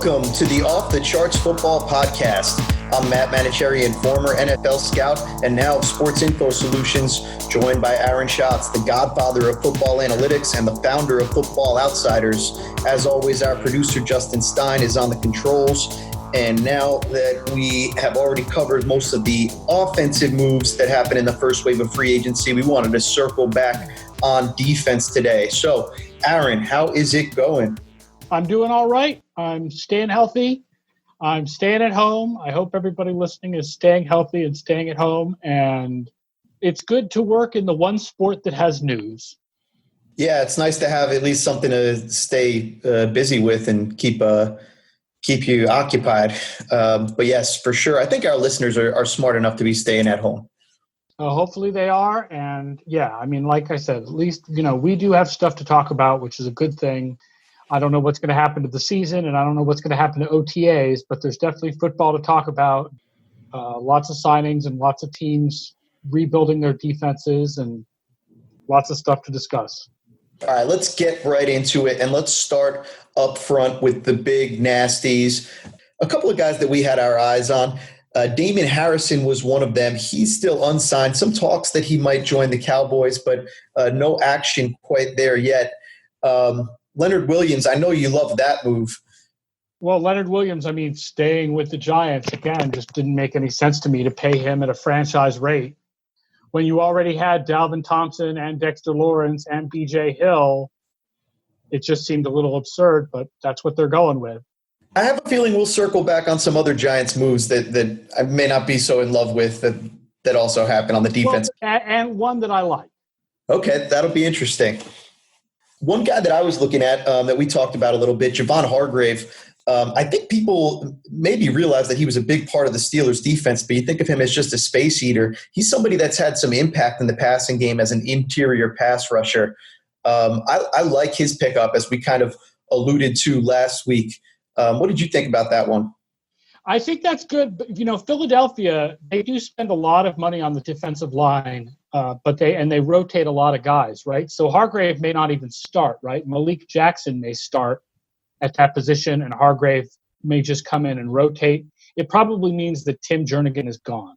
Welcome to the Off the Charts Football Podcast. I'm Matt Manocherian, former NFL scout and now Sports Info Solutions, joined by Aaron Schatz, the godfather of football analytics and the founder of Football Outsiders. As always, our producer Justin Stein is on the controls. And now that we have already covered most of the offensive moves that happened in the first wave of free agency, we wanted to circle back on defense today. So, Aaron, how is it going? I'm doing all right. I'm staying healthy. I'm staying at home. I hope everybody listening is staying healthy and staying at home. And it's good to work in the one sport that has news. Yeah, it's nice to have at least something to stay busy with and keep you occupied. But yes, for sure. I think our listeners are smart enough to be staying at home. Hopefully they are. And yeah, I mean, like I said, at least, we do have stuff to talk about, which is a good thing. I don't know what's going to happen to the season, and I don't know what's going to happen to OTAs, but there's definitely football to talk about. Lots of signings and lots of teams rebuilding their defenses and lots of stuff to discuss. All right, let's get right into it, and let's start up front with the big nasties. A couple of guys that we had our eyes on. Damon Harrison was one of them. He's still unsigned. Some talks that he might join the Cowboys, but no action quite there yet. Leonard Williams, I know you love that move. Well, Leonard Williams, staying with the Giants, again, just didn't make any sense to me to pay him at a franchise rate. When you already had Dalvin Thompson and Dexter Lawrence and B.J. Hill, it just seemed a little absurd, but that's what they're going with. I have a feeling we'll circle back on some other Giants moves that I may not be so in love with that also happened on the defense. Well, and one that I like. Okay, that'll be interesting. One guy that I was looking at that we talked about a little bit, Javon Hargrave, I think people maybe realize that he was a big part of the Steelers' defense, but you think of him as just a space eater. He's somebody that's had some impact in the passing game as an interior pass rusher. I like his pickup, as we kind of alluded to last week. What did you think about that one? I think that's good. But, Philadelphia, they do spend a lot of money on the defensive line, but they rotate a lot of guys, right? So Hargrave may not even start, right? Malik Jackson may start at that position, and Hargrave may just come in and rotate. It probably means that Tim Jernigan is gone.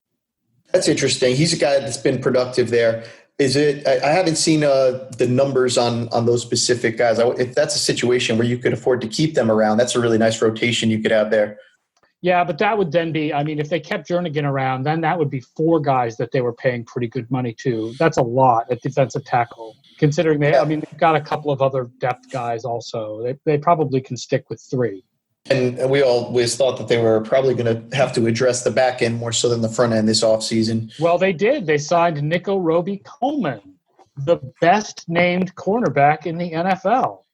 That's interesting. He's a guy that's been productive there. Is it? I haven't seen the numbers on those specific guys. If that's a situation where you could afford to keep them around, that's a really nice rotation you could have there. Yeah, but that would then be, if they kept Jernigan around, then that would be 4 guys that they were paying pretty good money to. That's a lot at defensive tackle, considering they've got a couple of other depth guys also. They probably can stick with 3. And we always thought that they were probably going to have to address the back end more so than the front end this offseason. Well, they did. They signed Nico Roby-Coleman, the best named cornerback in the NFL.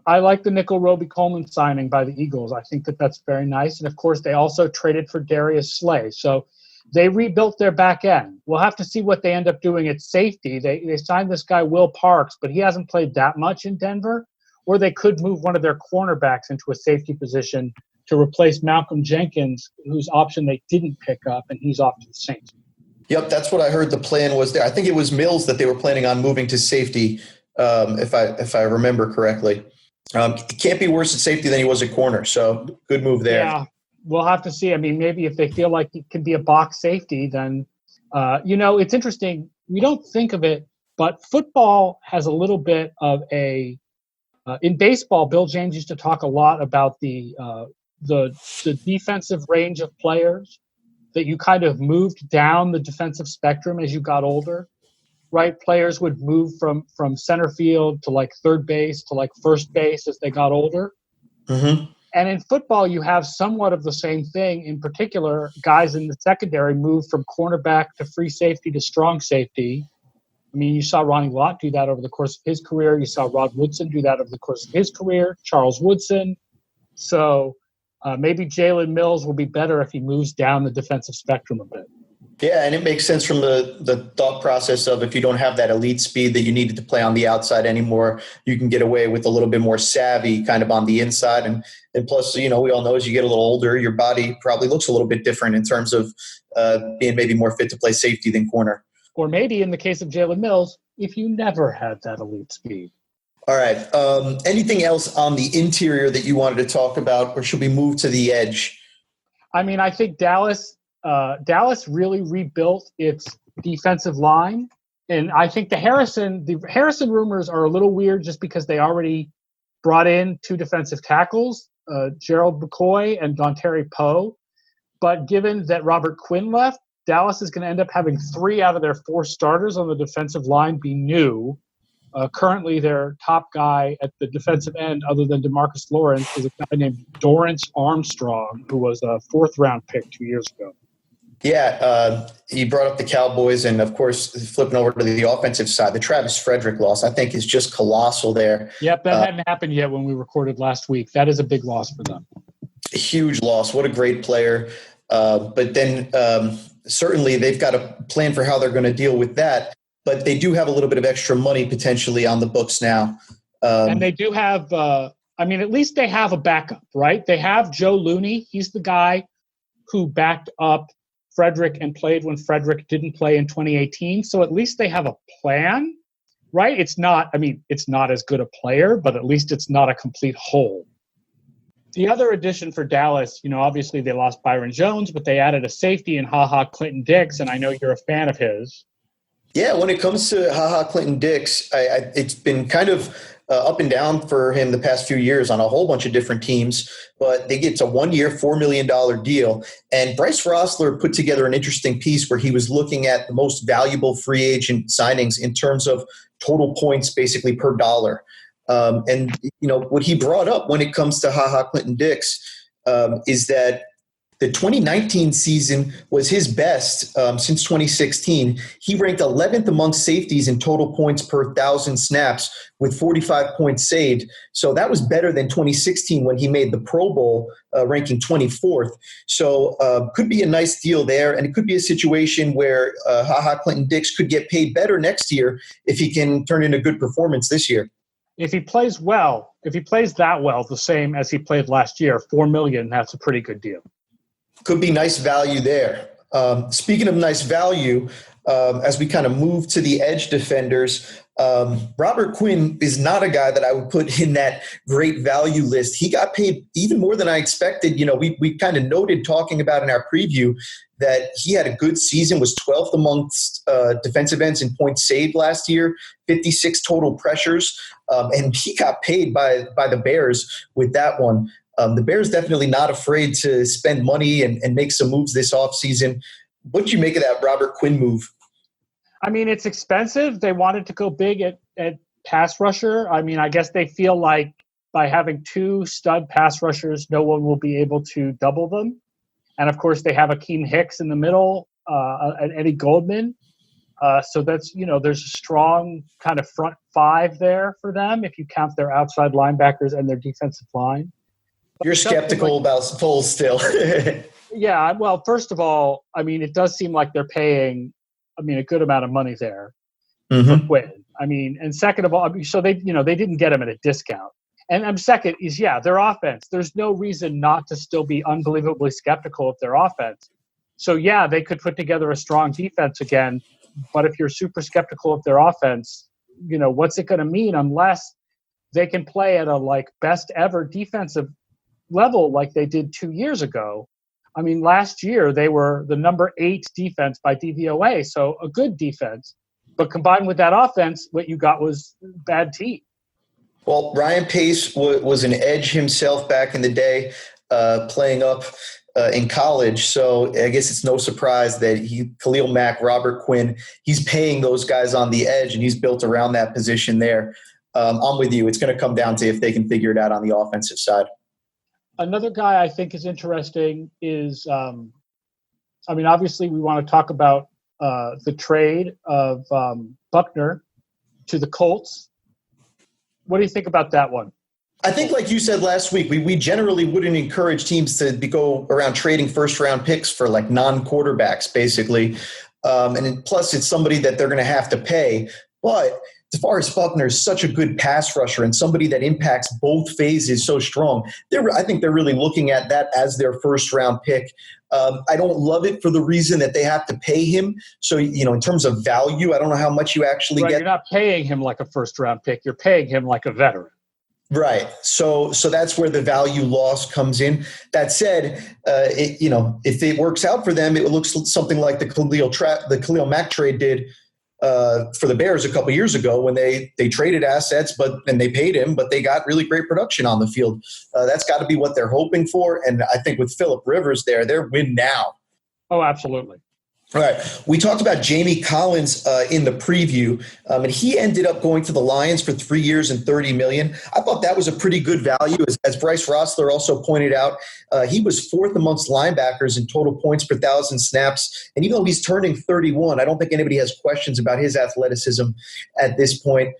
I like the Nico Roby-Coleman signing by the Eagles. I think that's very nice. And, of course, they also traded for Darius Slay. So they rebuilt their back end. We'll have to see what they end up doing at safety. They signed this guy, Will Parks, but he hasn't played that much in Denver. Or they could move one of their cornerbacks into a safety position to replace Malcolm Jenkins, whose option they didn't pick up, and he's off to the Saints. Yep, that's what I heard the plan was there. I think it was Mills that they were planning on moving to safety, if I remember correctly. He can't be worse at safety than he was at corner, so good move there. Yeah, we'll have to see. Maybe if they feel like he can be a box safety, then, it's interesting. We don't think of it, but football has a little bit of a in baseball, Bill James used to talk a lot about the defensive range of players, that you kind of moved down the defensive spectrum as you got older, right? Players would move from center field to like third base to like first base as they got older. Mm-hmm. And in football, you have somewhat of the same thing. In particular, guys in the secondary move from cornerback to free safety to strong safety. You saw Ronnie Lott do that over the course of his career. You saw Rod Woodson do that over the course of his career, Charles Woodson. So maybe Jalen Mills will be better if he moves down the defensive spectrum a bit. Yeah, and it makes sense from the thought process of if you don't have that elite speed that you needed to play on the outside anymore, you can get away with a little bit more savvy kind of on the inside. And plus, we all know as you get a little older, your body probably looks a little bit different in terms of being maybe more fit to play safety than corner. Or maybe in the case of Jalen Mills, if you never had that elite speed. All right. Anything else on the interior that you wanted to talk about, or should we move to the edge? I mean, I think Dallas really rebuilt its defensive line. And I think the Harrison rumors are a little weird just because they already brought in two defensive tackles, Gerald McCoy and Dontari Poe. But given that Robert Quinn left, Dallas is going to end up having 3 out of their 4 starters on the defensive line be new. Currently, their top guy at the defensive end, other than DeMarcus Lawrence, is a guy named Dorrance Armstrong, who was a 4th-round pick 2 years ago. Yeah, you brought up the Cowboys, and of course, flipping over to the offensive side, the Travis Frederick loss, I think, is just colossal there. Yep, that hadn't happened yet when we recorded last week. That is a big loss for them. A huge loss. What a great player. But then certainly they've got a plan for how they're going to deal with that. But they do have a little bit of extra money potentially on the books now. And they do have, at least they have a backup, right? They have Joe Looney. He's the guy who backed up Frederick and played when Frederick didn't play in 2018. So at least they have a plan, right? It's not as good a player, but at least it's not a complete hole. The other addition for Dallas, obviously they lost Byron Jones, but they added a safety in HaHa Clinton-Dix, and I know you're a fan of his. Yeah, when it comes to HaHa Clinton-Dix, it's been kind of up and down for him the past few years on a whole bunch of different teams, but they get a 1-year, $4 million deal. And Bryce Rossler put together an interesting piece where he was looking at the most valuable free agent signings in terms of total points basically per dollar. And what he brought up when it comes to HaHa Clinton-Dix is that the 2019 season was his best since 2016. He ranked 11th among safeties in total points per 1,000 snaps with 45 points saved. So that was better than 2016 when he made the Pro Bowl, ranking 24th. So could be a nice deal there, and it could be a situation where HaHa Clinton-Dix could get paid better next year if he can turn in a good performance this year. If he plays that well, the same as he played last year, $4 million, that's a pretty good deal. Could be nice value there. Speaking of nice value, as we kind of move to the edge defenders, Robert Quinn is not a guy that I would put in that great value list. He got paid even more than I expected. We kind of noted talking about in our preview that he had a good season, was 12th amongst defensive ends in points saved last year, 56 total pressures, and he got paid by the Bears with that one. The Bears definitely not afraid to spend money and make some moves this offseason. What do you make of that Robert Quinn move? I mean, it's expensive. They wanted to go big at pass rusher. I mean, I guess they feel like by having 2 stud pass rushers, no one will be able to double them. And, of course, they have Akeem Hicks in the middle and Eddie Goldman. So that's, there's a strong kind of front 5 there for them if you count their outside linebackers and their defensive line. You're skeptical about Foles still. Yeah, well, first of all, I mean, it does seem like they're paying, a good amount of money there for Quinn. I mean, and second of all, so they didn't get him at a discount. And second is, their offense. There's no reason not to still be unbelievably skeptical of their offense. So, they could put together a strong defense again. But if you're super skeptical of their offense, what's it going to mean unless they can play at a best ever defensive level like they did 2 years ago? I mean, last year they were the number 8 defense by DVOA, so a good defense. But combined with that offense, what you got was bad team. Well, Ryan Pace was an edge himself back in the day, playing up in college. So I guess it's no surprise that Khalil Mack, Robert Quinn, he's paying those guys on the edge, and he's built around that position there. I'm with you. It's going to come down to if they can figure it out on the offensive side. Another guy I think is interesting is, obviously we want to talk about the trade of Buckner to the Colts. What do you think about that one? I think, like you said last week, we generally wouldn't encourage teams to go around trading first-round picks for non-quarterbacks, basically. And plus, it's somebody that they're going to have to pay. But DeForest Buckner is such a good pass rusher and somebody that impacts both phases so strong. I think they're really looking at that as their first-round pick. I don't love it for the reason that they have to pay him. So, in terms of value, I don't know how much you actually get. You're not paying him like a first-round pick. You're paying him like a veteran. Right. So that's where the value loss comes in. That said, if it works out for them, it looks something like the Khalil Mack trade did for the Bears a couple years ago when they traded assets, and they paid him, but they got really great production on the field. That's got to be what they're hoping for. And I think with Phillip Rivers there, they're win now. Oh, absolutely. All right. We talked about Jamie Collins in the preview, and he ended up going to the Lions for 3 years and $30 million. I thought that was a pretty good value. As Bryce Rossler also pointed out, he was fourth amongst linebackers in total points per 1,000 snaps. And even though he's turning 31, I don't think anybody has questions about his athleticism at this point.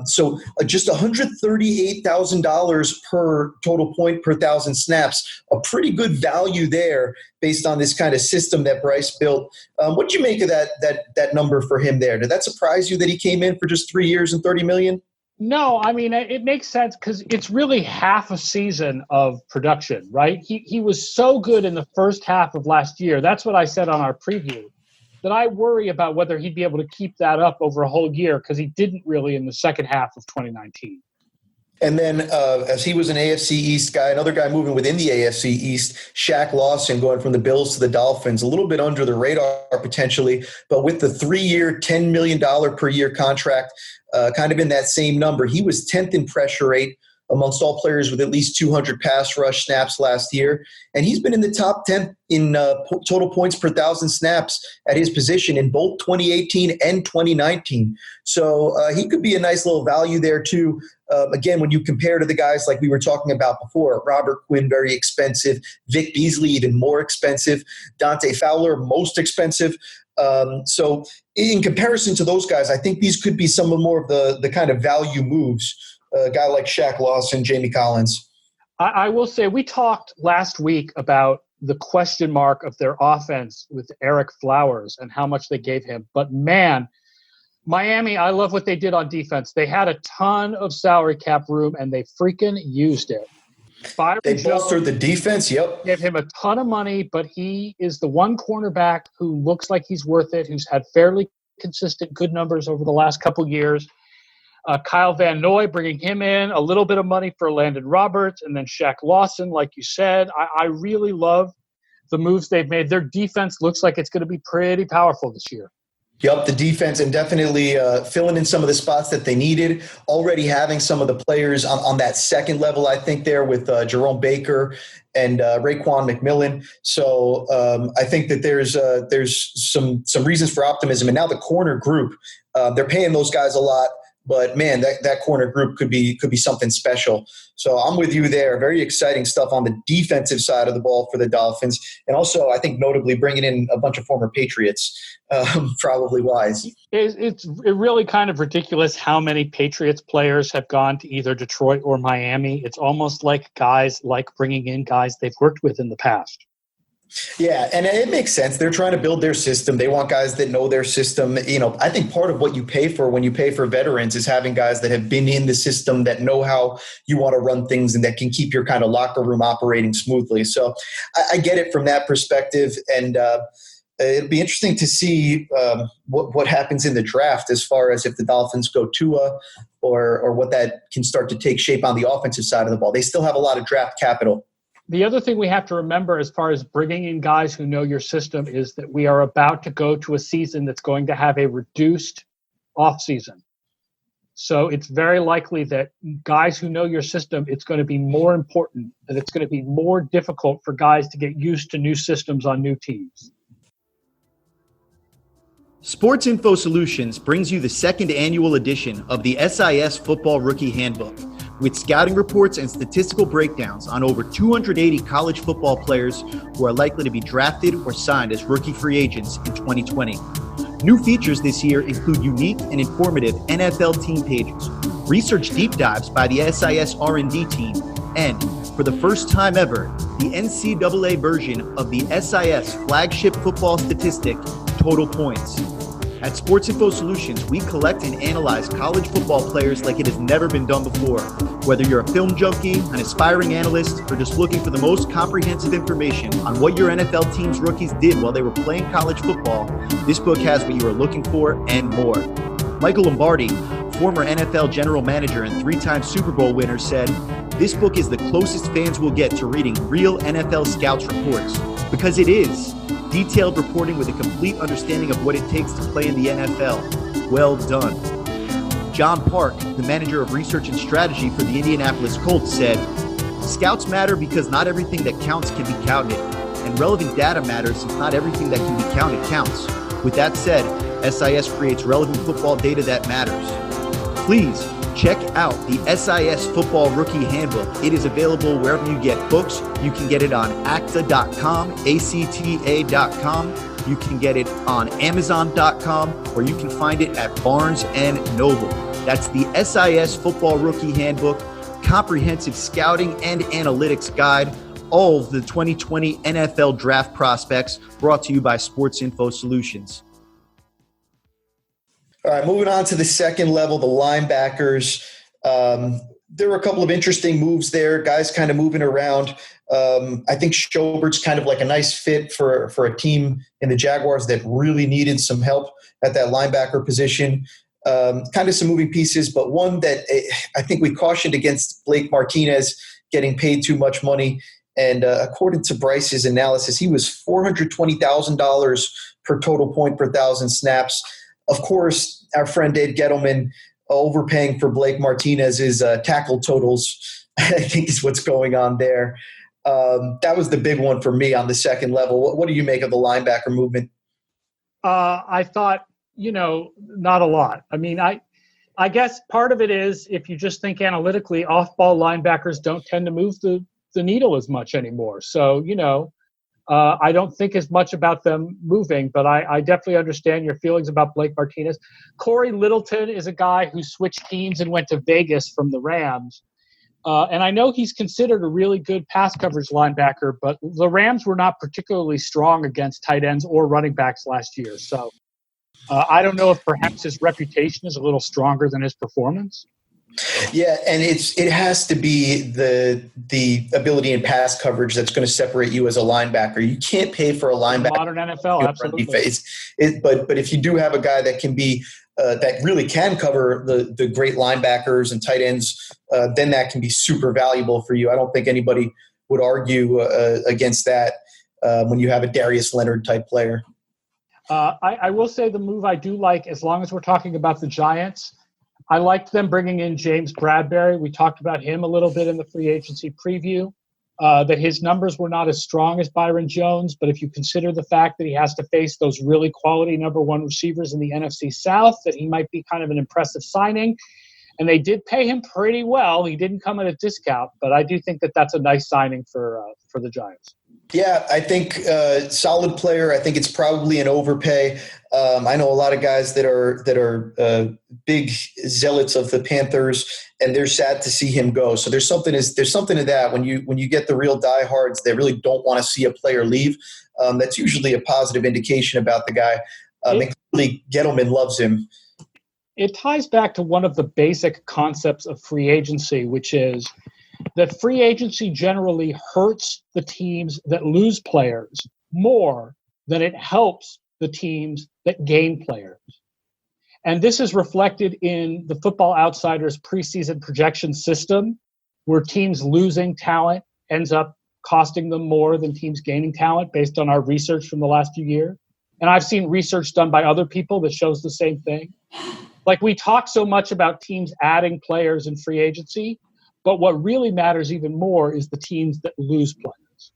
So just $138,000 per total point per 1,000 snaps, a pretty good value there based on this kind of system that Bryce built. What did you make of that number for him there? Did that surprise you that he came in for just 3 years and $30 million? No, I mean, it makes sense because it's really half a season of production, right? He was so good in the first half of last year. That's what I said on our preview, that I worry about whether he'd be able to keep that up over a whole year because he didn't really in the second half of 2019. And then as he was an AFC East guy, another guy moving within the AFC East, Shaq Lawson going from the Bills to the Dolphins, a little bit under the radar potentially, but with the 3-year, $10 million per year contract, kind of in that same number. He was 10th in pressure rate amongst all players with at least 200 pass rush snaps last year. And he's been in the top 10 in total points per 1,000 snaps at his position in both 2018 and 2019. So he could be a nice little value there too. Again, when you compare to the guys like we were talking about before, Robert Quinn, very expensive, Vic Beasley, even more expensive, Dante Fowler, most expensive. So in comparison to those guys, I think these could be some more of the kind of value moves. A guy like Shaq Lawson, Jamie Collins. I will say we talked last week about the question mark of their offense with Eric Flowers and how much they gave him. But, man, Miami, I love what they did on defense. They had a ton of salary cap room, and they freaking used it. They bolstered the defense, yep. Gave him a ton of money, but he is the one cornerback who looks like he's worth it, who's had fairly consistent good numbers over the last couple years. Kyle Van Noy, bringing him in, a little bit of money for Landon Roberts, and then Shaq Lawson, like you said. I really love the moves they've made. Their defense looks like it's going to be pretty powerful this year. Yep, the defense, and definitely filling in some of the spots that they needed. Already having some of the players on that second level, I think, there with Jerome Baker and Raekwon McMillan. So I think that there's some reasons for optimism. And now the corner group, they're paying those guys a lot. But, man, that corner group could be something special. So I'm with you there. Very exciting stuff on the defensive side of the ball for the Dolphins. And also, I think, notably bringing in a bunch of former Patriots, probably wise. It's really kind of ridiculous how many Patriots players have gone to either Detroit or Miami. It's almost like guys like bringing in guys they've worked with in the past. Yeah, and it makes sense. They're trying to build their system. They want guys that know their system. I think part of what you pay for when you pay for veterans is having guys that have been in the system, that know how you want to run things, and that can keep your kind of locker room operating smoothly. So I get it from that perspective, and it'll be interesting to see what happens in the draft as far as if the Dolphins go Tua or what that can start to take shape on the offensive side of the ball. They still have a lot of draft capital. The other thing we have to remember as far as bringing in guys who know your system is that we are about to go to a season that's going to have a reduced offseason. So it's very likely that guys who know your system, it's going to be more important, that it's going to be more difficult for guys to get used to new systems on new teams. Sports Info Solutions brings you the second annual edition of the SIS Football Rookie Handbook, with scouting reports and statistical breakdowns on over 280 college football players who are likely to be drafted or signed as rookie free agents in 2020. New features this year include unique and informative NFL team pages, research deep dives by the SIS R&D team, and, for the first time ever, the NCAA version of the SIS flagship football statistic, Total Points. At Sports Info Solutions, we collect and analyze college football players like it has never been done before. Whether you're a film junkie, an aspiring analyst, or just looking for the most comprehensive information on what your NFL team's rookies did while they were playing college football, this book has what you are looking for and more. Michael Lombardi, former NFL general manager and three-time Super Bowl winner, said, "This book is the closest fans will get to reading real NFL scouts reports, because it is detailed reporting with a complete understanding of what it takes to play in the NFL. Well done." John Park, the manager of research and strategy for the Indianapolis Colts, said, "Scouts matter because not everything that counts can be counted, and relevant data matters since not everything that can be counted counts. With that said, SIS creates relevant football data that matters." Please check out the SIS Football Rookie Handbook. It is available wherever you get books. You can get it on acta.com, ACTA.com. You can get it on Amazon.com, or you can find it at Barnes & Noble. That's the SIS Football Rookie Handbook, comprehensive scouting and analytics guide, all of the 2020 NFL Draft prospects, brought to you by Sports Info Solutions. All right, moving on to the second level, the linebackers. There were a couple of interesting moves there, guys kind of moving around. I think Schobert's kind of like a nice fit for a team in the Jaguars that really needed some help at that linebacker position. Kind of some moving pieces, but one that I think we cautioned against Blake Martinez getting paid too much money. And according to Bryce's analysis, he was $420,000 per total point per 1,000 snaps. Of course, our friend Dave Gettleman overpaying for Blake Martinez's tackle totals, I think is what's going on there. That was the big one for me on the second level. What do you make of the linebacker movement? I thought, not a lot. I mean, I guess part of it is, if you just think analytically, off-ball linebackers don't tend to move the needle as much anymore. So, I don't think as much about them moving, but I definitely understand your feelings about Blake Martinez. Corey Littleton is a guy who switched teams and went to Vegas from the Rams. And I know he's considered a really good pass coverage linebacker, but the Rams were not particularly strong against tight ends or running backs last year. So I don't know if perhaps his reputation is a little stronger than his performance. Yeah, and it has to be the ability in pass coverage that's going to separate you as a linebacker. You can't pay for a linebacker. Modern NFL, absolutely. But if you do have a guy that can be that really can cover the great linebackers and tight ends, then that can be super valuable for you. I don't think anybody would argue against that when you have a Darius Leonard type player. I will say the move I do like, as long as we're talking about the Giants, I liked them bringing in James Bradbury. We talked about him a little bit in the free agency preview, that his numbers were not as strong as Byron Jones. But if you consider the fact that he has to face those really quality number one receivers in the NFC South, that he might be kind of an impressive signing. And they did pay him pretty well. He didn't come at a discount, but I do think that that's a nice signing for the Giants. Yeah, I think solid player. I think it's probably an overpay. I know a lot of guys that are big zealots of the Panthers, and they're sad to see him go. So there's something to that when you get the real diehards that really don't want to see a player leave. That's usually a positive indication about the guy. Clearly, Gettleman loves him. It ties back to one of the basic concepts of free agency, which is that free agency generally hurts the teams that lose players more than it helps the teams that gain players. And this is reflected in the Football Outsiders preseason projection system, where teams losing talent ends up costing them more than teams gaining talent based on our research from the last few years. And I've seen research done by other people that shows the same thing. Like, we talk so much about teams adding players in free agency, but what really matters even more is the teams that lose players.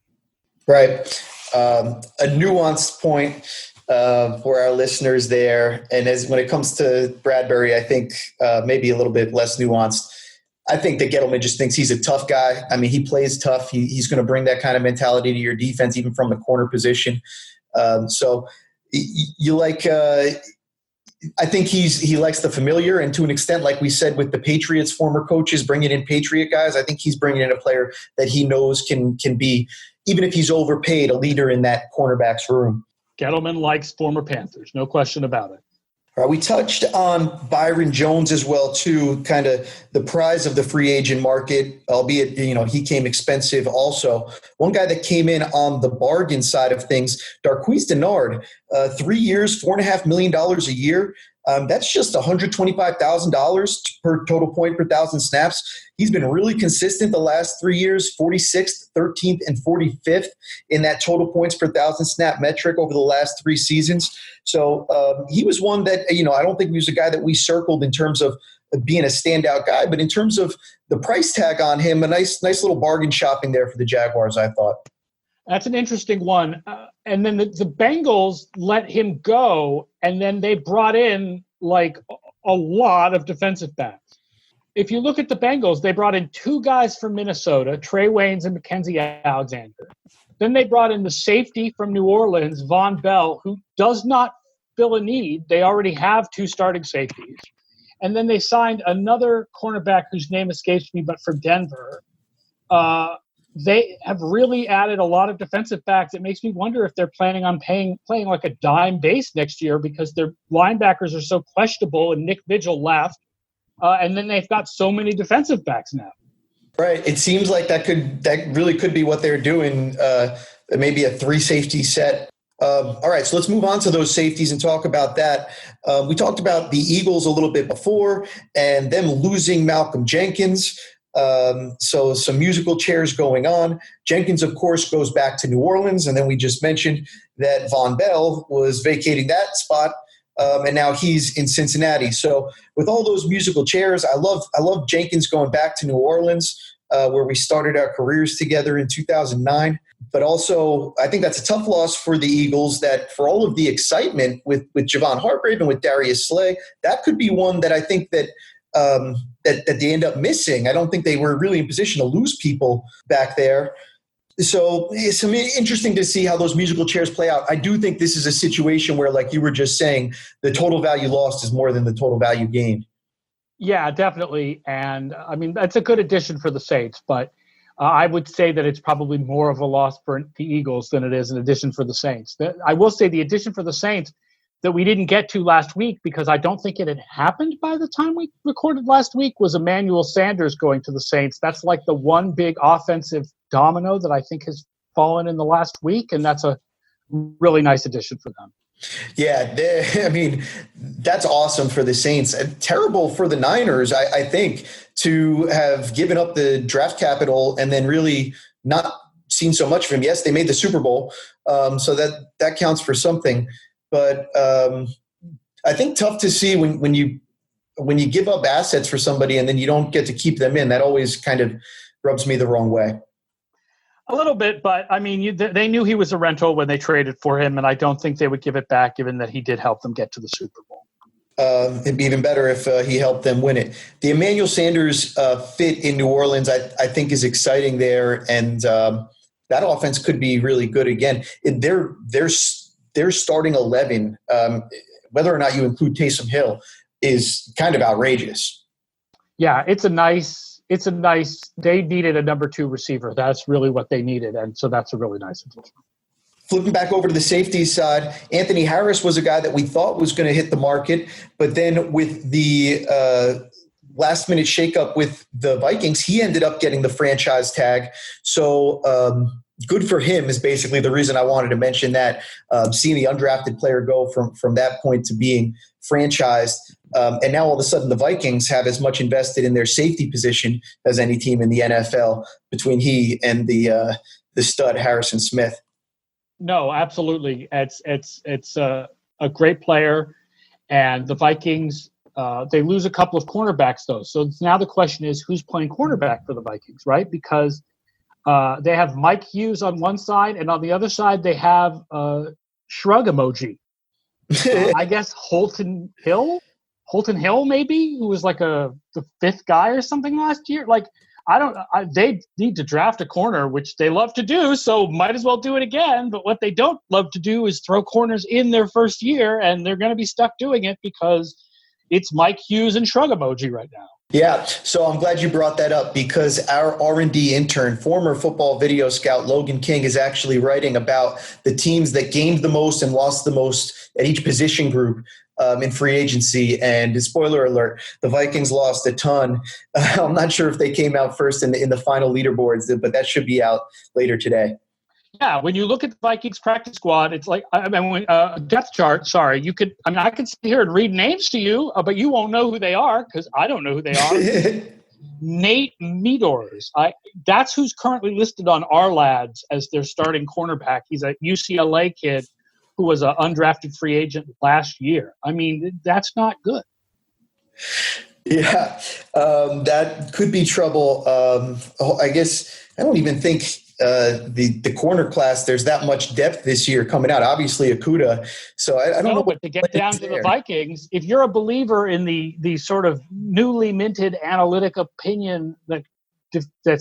Right. A nuanced point for our listeners there. And when it comes to Bradbury, I think maybe a little bit less nuanced. I think that Gettleman just thinks he's a tough guy. I mean, he plays tough. He's going to bring that kind of mentality to your defense, even from the corner position. So you like I think he likes the familiar, and to an extent, like we said with the Patriots former coaches bringing in Patriot guys, I think he's bringing in a player that he knows can be, even if he's overpaid, a leader in that cornerback's room. Gettleman likes former Panthers, no question about it. All right, we touched on Byron Jones as well, too, kind of the prize of the free agent market, albeit, he came expensive also. One guy that came in on the bargain side of things, Darqueze Dennard, 3 years, $4.5 million a year. That's just $125,000 per total point per 1,000 snaps. He's been really consistent the last 3 years, 46th, 13th, and 45th in that total points per 1,000 snap metric over the last 3 seasons. So he was one that, I don't think he was a guy that we circled in terms of being a standout guy, but in terms of the price tag on him, a nice little bargain shopping there for the Jaguars, I thought. That's an interesting one. And then the Bengals let him go, and then they brought in like a lot of defensive backs. If you look at the Bengals, they brought in 2 guys from Minnesota, Trey Waynes and Mackenzie Alexander. Then they brought in the safety from New Orleans, Von Bell, who does not fill a need. They already have 2 starting safeties. And then they signed another cornerback whose name escapes me, but from Denver. They have really added a lot of defensive backs. It makes me wonder if they're planning on playing like a dime base next year because their linebackers are so questionable and Nick Vigil left. And then they've got so many defensive backs now. Right. It seems like that really could be what they're doing, maybe a 3 safety set. All right, so let's move on to those safeties and talk about that. We talked about the Eagles a little bit before and them losing Malcolm Jenkins. So some musical chairs going on. Jenkins, of course, goes back to New Orleans. And then we just mentioned that Von Bell was vacating that spot. And now he's in Cincinnati. So with all those musical chairs, I love Jenkins going back to New Orleans, where we started our careers together in 2009. But also, I think that's a tough loss for the Eagles that for all of the excitement with Javon Hargrave and with Darius Slay, that could be one that I think that they end up missing. I don't think they were really in position to lose people back there. So it's interesting to see how those musical chairs play out. I do think this is a situation where, like you were just saying, the total value lost is more than the total value gained. Yeah, definitely. And I mean, that's a good addition for the Saints, but I would say that it's probably more of a loss for the Eagles than it is an addition for the Saints. I will say the addition for the Saints that we didn't get to last week because I don't think it had happened by the time we recorded last week was Emmanuel Sanders going to the Saints. That's like the one big offensive domino that I think has fallen in the last week, and that's a really nice addition for them. Yeah, that's awesome for the Saints. Terrible for the Niners, I think, to have given up the draft capital and then really not seen so much of him. Yes, they made the Super Bowl, so that counts for something. But I think tough to see when you give up assets for somebody and then you don't get to keep them in. That always kind of rubs me the wrong way. A little bit, but I mean, they knew he was a rental when they traded for him, and I don't think they would give it back given that he did help them get to the Super Bowl. It'd be even better if he helped them win it. The Emmanuel Sanders fit in New Orleans, I think, is exciting there, and that offense could be really good again. Their starting 11, whether or not you include Taysom Hill, is kind of outrageous. Yeah, it's a nice. They needed a number 2 receiver. That's really what they needed, and so that's a really nice addition. Flipping back over to the safety side, Anthony Harris was a guy that we thought was going to hit the market, but then with the last-minute shakeup with the Vikings, he ended up getting the franchise tag. So good for him is basically the reason I wanted to mention that. Seeing the undrafted player go from that point to being franchised. And now all of a sudden the Vikings have as much invested in their safety position as any team in the NFL between he and the stud Harrison Smith. No, absolutely. It's a great player, and the Vikings they lose a couple of cornerbacks though. So now the question is who's playing cornerback for the Vikings, right? Because they have Mike Hughes on one side, and on the other side they have shrug emoji. I guess Holton Hill maybe, who was like the 5th guy or something last year. Like they need to draft a corner, which they love to do, so might as well do it again. But what they don't love to do is throw corners in their first year, and they're going to be stuck doing it because it's Mike Hughes and shrug emoji right now. Yeah, so I'm glad you brought that up because our R&D intern, former football video scout Logan King, is actually writing about the teams that gained the most and lost the most at each position group in free agency. And spoiler alert, the Vikings lost a ton. I'm not sure if they came out first in the final leaderboards, but that should be out later today. Yeah, when you look at the Vikings practice squad, it's like depth chart. Sorry, I could sit here and read names to you, but you won't know who they are because I don't know who they are. Nate Meadors. That's who's currently listed on our lads as their starting cornerback. He's a UCLA kid who was an undrafted free agent last year. I mean, that's not good. Yeah, that could be trouble. I guess I don't even think the corner class, there's that much depth this year coming out. Obviously, Okuda. So I don't know. But to get down to the Vikings, if you're a believer in the sort of newly minted analytic opinion that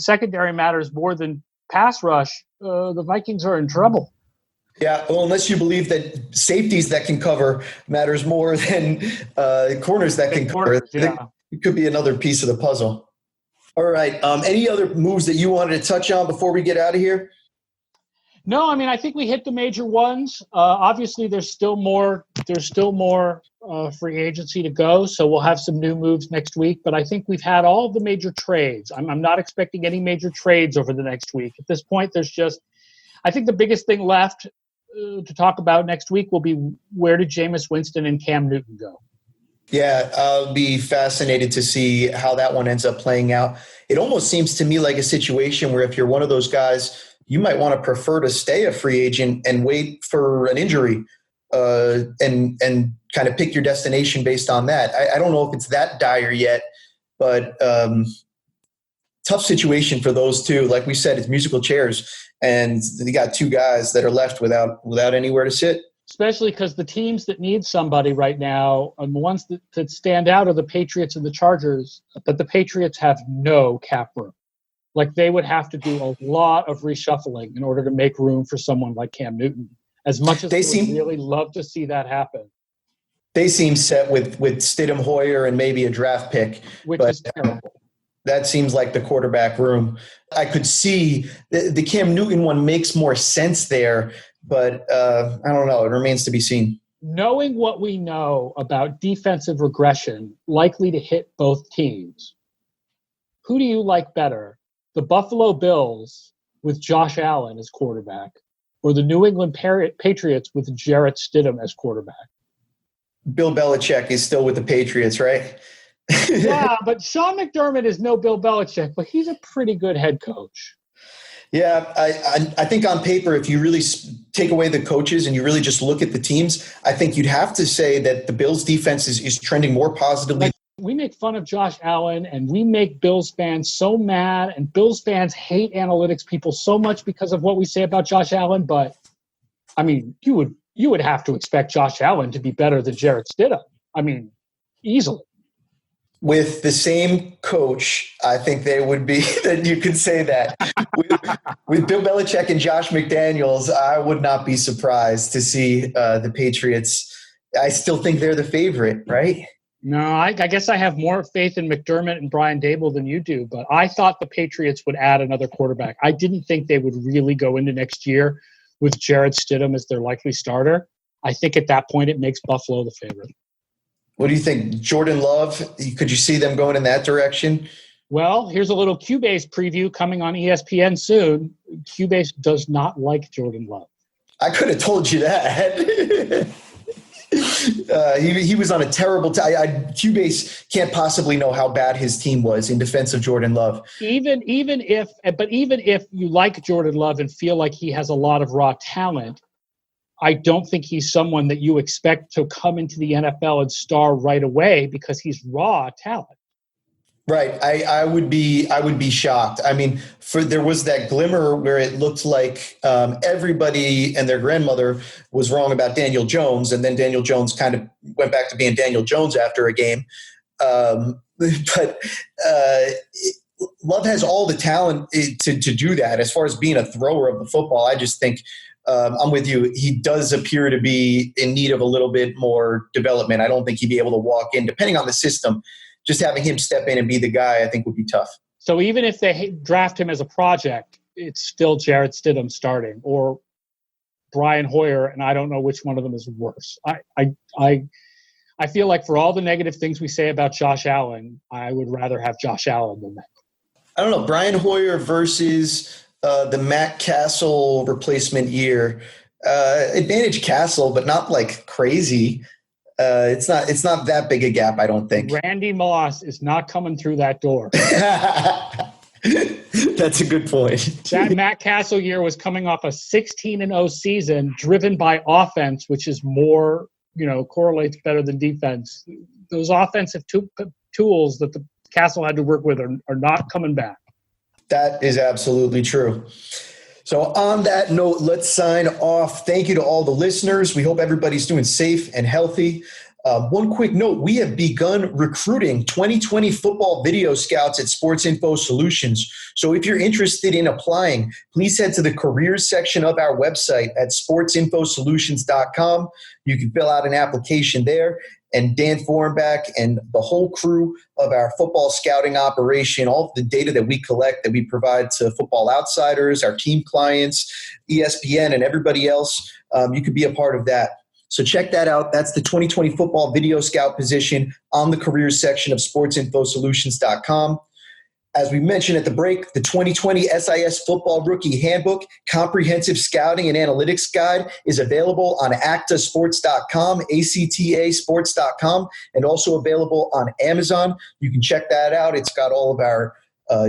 secondary matters more than pass rush, the Vikings are in trouble. Yeah, well, unless you believe that safeties that can cover matters more than corners that can cover. Yeah. It could be another piece of the puzzle. All right. Any other moves that you wanted to touch on before we get out of here? No, I mean, I think we hit the major ones. Obviously, there's still more free agency to go, so we'll have some new moves next week. But I think we've had all of the major trades. I'm not expecting any major trades over the next week. At this point, I think the biggest thing left to talk about next week will be where did Jameis Winston and Cam Newton go? Yeah, I'll be fascinated to see how that one ends up playing out. It almost seems to me like a situation where if you're one of those guys, you might want to prefer to stay a free agent and wait for an injury and kind of pick your destination based on that. I don't know if it's that dire yet, but tough situation for those two. Like we said, it's musical chairs, and they got two guys that are left without anywhere to sit. Especially because the teams that need somebody right now, and the ones that stand out are the Patriots and the Chargers, but the Patriots have no cap room. Like they would have to do a lot of reshuffling in order to make room for someone like Cam Newton. As much as they would really love to see that happen. They seem set with Stidham, Hoyer, and maybe a draft pick. Which is terrible. That seems like the quarterback room. I could see the Cam Newton one makes more sense there, but I don't know. It remains to be seen. Knowing what we know about defensive regression likely to hit both teams, who do you like better? The Buffalo Bills with Josh Allen as quarterback or the New England Patriots with Jarrett Stidham as quarterback? Bill Belichick is still with the Patriots, right? Yeah, but Sean McDermott is no Bill Belichick, but he's a pretty good head coach. Yeah, I think on paper, if you really take away the coaches and you really just look at the teams, I think you'd have to say that the Bills' defense is trending more positively. We make fun of Josh Allen, and we make Bills fans so mad, and Bills fans hate analytics people so much because of what we say about Josh Allen. But, I mean, you would have to expect Josh Allen to be better than Jarrett Stidham. I mean, easily. With the same coach, I think they would be that you could say that. with Bill Belichick and Josh McDaniels, I would not be surprised to see the Patriots. I still think they're the favorite, right? No, I guess I have more faith in McDermott and Brian Daboll than you do, but I thought the Patriots would add another quarterback. I didn't think they would really go into next year with Jarrett Stidham as their likely starter. I think at that point it makes Buffalo the favorite. What do you think? Jordan Love, could you see them going in that direction? Well, here's a little Cubase preview coming on ESPN soon. Cubase does not like Jordan Love. I could have told you that. He was on a terrible Cubase can't possibly know how bad his team was in defense of Jordan Love. Even if you like Jordan Love and feel like he has a lot of raw talent, I don't think he's someone that you expect to come into the NFL and star right away because he's raw talent. Right. I would be shocked. I mean, there was that glimmer where it looked like everybody and their grandmother was wrong about Daniel Jones, and then Daniel Jones kind of went back to being Daniel Jones after a game. But Love has all the talent to do that. As far as being a thrower of the football, I just think I'm with you. He does appear to be in need of a little bit more development. I don't think he'd be able to walk in, depending on the system. Just having him step in and be the guy, I think, would be tough. So even if they draft him as a project, it's still Jarrett Stidham starting or Brian Hoyer, and I don't know which one of them is worse. I feel like for all the negative things we say about Josh Allen, I would rather have Josh Allen than that. I don't know. Brian Hoyer versus the Matt Castle replacement year. Advantage Castle, but not like crazy. It's not that big a gap, I don't think. Randy Moss is not coming through that door. That's a good point. That Matt Castle year was coming off a 16-0 season driven by offense, which is more, correlates better than defense. Those offensive tools that the Castle had to work with are not coming back. That is absolutely true. So on that note, let's sign off. Thank you to all the listeners. We hope everybody's doing safe and healthy. One quick note, we have begun recruiting 2020 football video scouts at Sports Info Solutions. So if you're interested in applying, please head to the careers section of our website at sportsinfosolutions.com. You can fill out an application there. And Dan Fornback and the whole crew of our football scouting operation, all of the data that we collect, that we provide to Football Outsiders, our team clients, ESPN, and everybody else, you could be a part of that. So check that out. That's the 2020 football video scout position on the careers section of sportsinfosolutions.com. As we mentioned at the break, the 2020 SIS Football Rookie Handbook, Comprehensive Scouting and Analytics Guide is available on actasports.com, actasports.com, and also available on Amazon. You can check that out. It's got all of our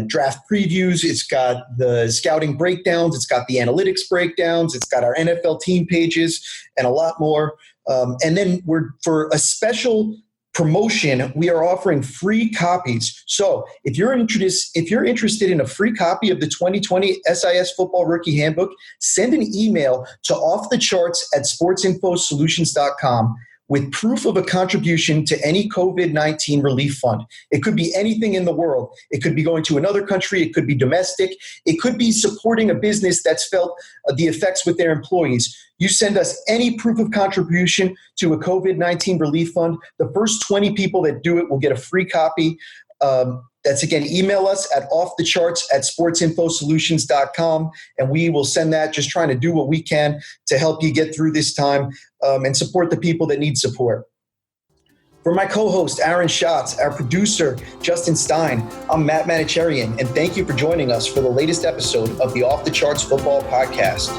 draft previews. It's got the scouting breakdowns. It's got the analytics breakdowns. It's got our NFL team pages and a lot more. And then for a special promotion, we are offering free copies. So if you're interested in a free copy of the 2020 SIS Football Rookie Handbook, send an email to offthecharts@sportsinfosolutions.com with proof of a contribution to any COVID-19 relief fund. It could be anything in the world. It could be going to another country. It could be domestic. It could be supporting a business that's felt the effects with their employees. You send us any proof of contribution to a COVID-19 relief fund. The first 20 people that do it will get a free copy. That's, again, email us at offthecharts@sportsinfosolutions.com, and we will send that, just trying to do what we can to help you get through this time and support the people that need support. For my co-host, Aaron Schatz, our producer, Justin Stein, I'm Matt Manocherian, and thank you for joining us for the latest episode of the Off the Charts Football Podcast.